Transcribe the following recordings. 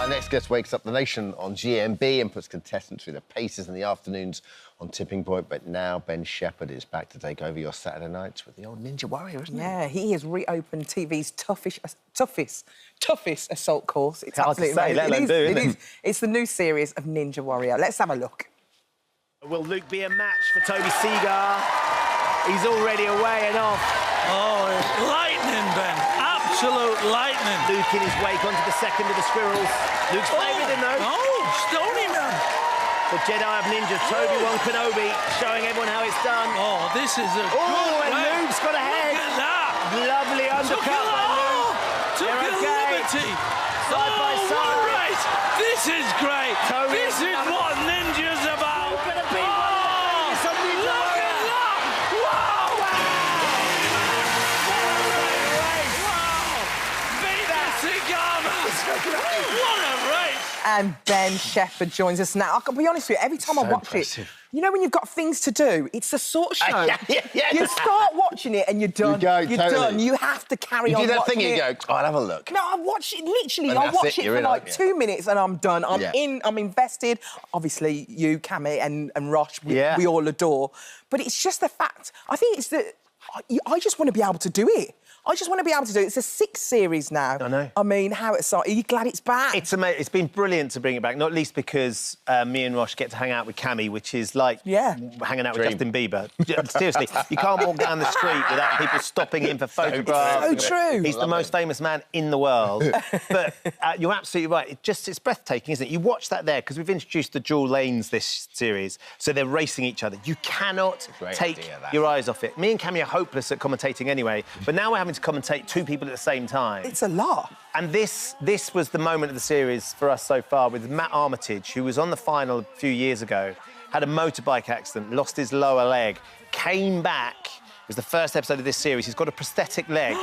Our next guest wakes up the nation on GMB and puts contestants through the paces in the afternoons on Tipping Point. But now Ben Shephard is back to take over your Saturday nights with the old Ninja Warrior, isn't he? Yeah, he has reopened TV's toughest assault course. It's hard to absolutely say, let alone do, isn't it? It's the new series of Ninja Warrior. Let's have a look. Will Luke be a match for Toby Seagar? He's already away and off. Oh, lightning, Ben. Absolute lightning. Luke in his wake onto the second of the squirrels. Luke's favoured in though. Oh, Stony man. The Jedi of Ninjas, Toby-Wan Kenobi, showing everyone how it's done. Oh, this is a Oh, good and way. Luke's got ahead. Look at that. Lovely undercut by Luke. Took They're a okay. liberty. Side by Oh, side. what a race. This is great. Toby This is is what Ninja's about. We're gonna beat Oh, one of the Ninja look Warrior. at that. Wow. What a race! And Ben Shephard joins us now. I can be honest with you, every time I watch impressive. it, you know when you've got things to do, it's the sort of show... Yeah. You start watching it and you're done. You go, you're totally. done. You have to carry on You do that watching thing, you it. go, oh, I'll have a look. No, I watch it, literally, And I that's watch it, it you're for in, like aren't you? 2 minutes and I'm done. I'm Yeah. in, I'm invested. Obviously, you, Cammy and Rosh, Yeah. we all adore. But it's just the fact, I think it's that I just want to be able to do it. I just want to be able to do it. It's a 6th series now. I know. I mean, how it's... Are you glad it's back? It's amazing. It's been brilliant to bring it back, not least because me and Rosh get to hang out with Cammy, which is like hanging out with Justin Bieber. Seriously, you can't walk down the street without people stopping him for photographs. So true. He's the most famous man in the world. But you're absolutely right. It's breathtaking, isn't it? You watch that there, because we've introduced the dual lanes this series, so they're racing each other. You cannot take your eyes off it. Me and Cammy are hopeless at commentating anyway, but now we're having to commentate 2 people at the same time. It's a lot. And this was the moment of the series for us so far with Matt Armitage, who was on the final a few years ago, had a motorbike accident, lost his lower leg, came back. It was the first episode of this series. He's got a prosthetic leg.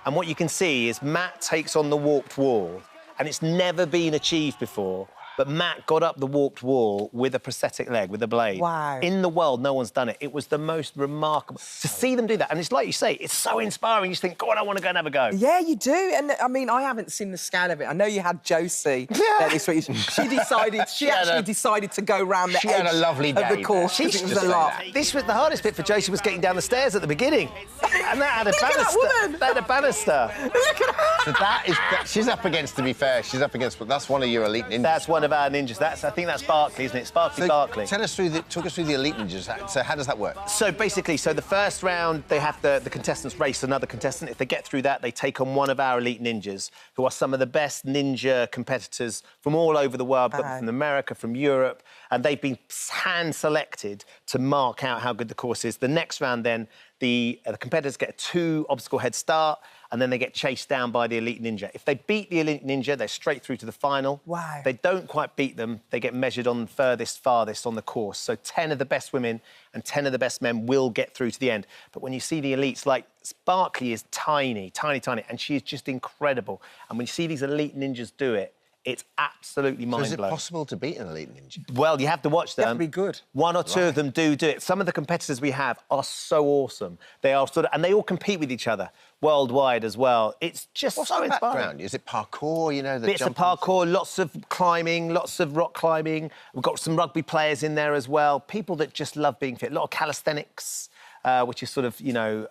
And what you can see is Matt takes on the warped wall, and it's never been achieved before. But Matt got up the warped wall with a prosthetic leg, with a blade. Wow. In the world, no one's done it. It was the most remarkable... To see them do that, and it's like you say, it's so inspiring. You just think, God, I want to go and have a go. Yeah, you do. And, I mean, I haven't seen the scale of it. I know you had Josie there this week. She decided... She actually decided to go round the edge had a lovely of the day course. there. It was a lot. This was the hardest bit for Josie, was getting down the stairs at the beginning. And that had a Look at that banister. woman. That had a banister. Look at her. So that is... She's up against, to be fair, she's up against... That's one of your elite ninjas. That's one of our ninjas. I think that's Barkley, isn't it? Sparkly Barkley. Talk us through the elite ninjas. So how does that work? So basically, the first round, they have the contestants race another contestant. If they get through that, they take on one of our elite ninjas, who are some of the best ninja competitors from all over the world, from America, from Europe, and they've been hand-selected to mark out how good the course is. The next round, then, the competitors get a 2-obstacle head start, and then they get chased down by the elite ninja. If they beat the elite ninja, they're straight through to the final. Wow. If they don't quite beat them, they get measured on farthest on the course. So 10 of the best women and 10 of the best men will get through to the end. But when you see the elites, like Barkley is tiny, and she is just incredible. And when you see these elite ninjas do it, it's absolutely mind-blowing. So is it possible to beat an elite ninja? Well, you have to watch them. You have to be good. 1 or 2 of them do it. Some of the competitors we have are so awesome. They are and they all compete with each other worldwide as well. It's just What's so the inspiring. background? Is it parkour, you know, the Bits of parkour, lots of climbing, lots of rock climbing. We've got some rugby players in there as well. People that just love being fit. A lot of calisthenics, which is sort of, you know,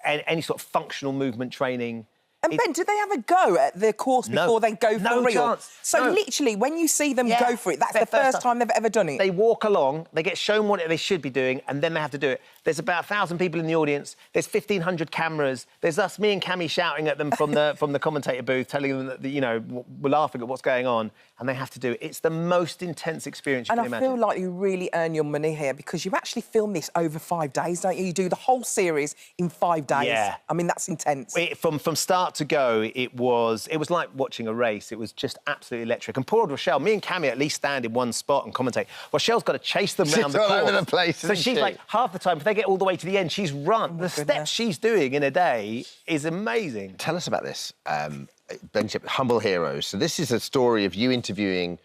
any sort of functional movement training. And Ben, do they have a go at the course before they go for real? Chance. So literally, when you see them go for it, that's the first time they've ever done it? They walk along, they get shown what they should be doing, and then they have to do it. There's about 1,000 people in the audience. There's 1,500 cameras. There's us, me and Cammy, shouting at them from the commentator booth, telling them that, you know, we're laughing at what's going on, and they have to do it. It's the most intense experience you can imagine. And I feel like you really earn your money here because you actually film this over 5 days, don't you? You do the whole series in 5 days. Yeah. I mean, that's intense. From start to go, it was like watching a race. It was just absolutely electric. And poor old Rochelle, me and Cammy at least stand in one spot and commentate. Rochelle's got to chase them around the course. She's all over the place, so isn't she's she? like, half the time, if they get all the way to the end, she's run. The steps she's doing in a day is amazing. Tell us about this, Ben Shephard, Humble Heroes. So this is a story of you interviewing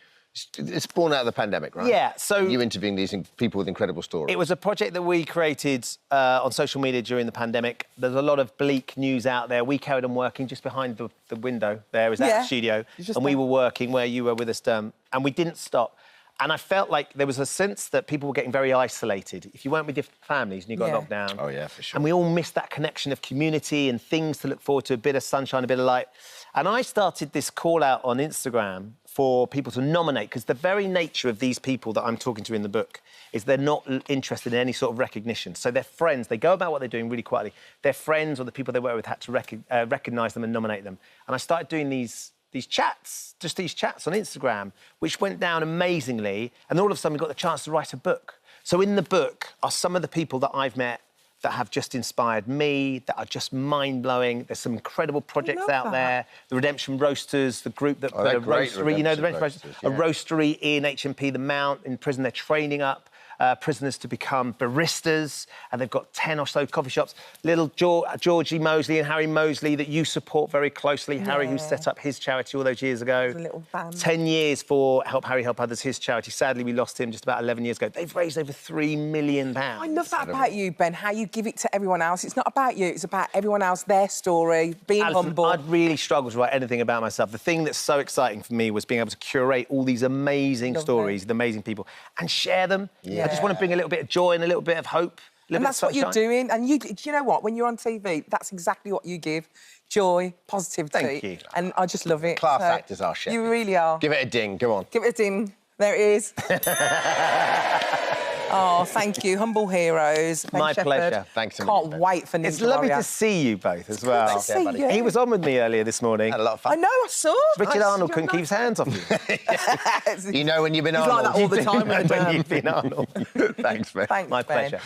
It's born out of the pandemic, right? Yeah, so... You interviewing these people with incredible stories. It was a project that we created on social media during the pandemic. There's a lot of bleak news out there. We carried on working just behind the window there. Is that studio? And we were working where you were with us, and we didn't stop. And I felt like there was a sense that people were getting very isolated. If you weren't with your families and you got locked down. Oh, yeah, for sure. And we all missed that connection of community and things to look forward to, a bit of sunshine, a bit of light. And I started this call out on Instagram for people to nominate, because the very nature of these people that I'm talking to in the book is they're not interested in any sort of recognition. So their friends, they go about what they're doing really quietly. Their friends or the people they work with had to recognise them and nominate them. And I started doing these chats, just these chats on Instagram, which went down amazingly, and all of a sudden we got the chance to write a book. So in the book are some of the people that I've met that have just inspired me, that are just mind-blowing. There's some incredible projects out there. The Redemption Roasters, the group that... they're great, roastery, you know, the Redemption Roasters, Roasters? A roastery in HMP The Mount, in prison. They're training up prisoners to become baristas, and they've got 10 or so coffee shops. Little Georgie Mosley and Harry Mosley that you support very closely. Harry, who set up his charity all those years ago. The little band. 10 years for Help Harry Help Others, his charity. Sadly, we lost him just about 11 years ago. They've raised over £3 million. I love that about you, Ben, how you give it to everyone else. It's not about you, it's about everyone else, their story, being Alison, humble. I'd really struggled to write anything about myself. The thing that's so exciting for me was being able to curate all these amazing stories, the amazing people, and share them. I just want to bring a little bit of joy and a little bit of hope. And that's what you're doing. And do you know what? When you're on TV, that's exactly what you give. Joy, positivity. Thank you. And I just love it. Class actors are, Shephard. You really are. Give it a ding, go on. Give it a ding. There it is. Oh, thank you. Humble heroes. Ben My Shephard. pleasure. Thanks so Can't much, Ben. wait for Ninja It's lovely Warrior. to see you both as well. Good to see you. He was on with me earlier this morning. Had a lot of fun. I know, I saw. Richard Arnold couldn't keep his hands off you. You know when you've been He's Arnold. like that all the time. when you've been Arnold. Thanks, Ben. Thanks, My Ben. pleasure.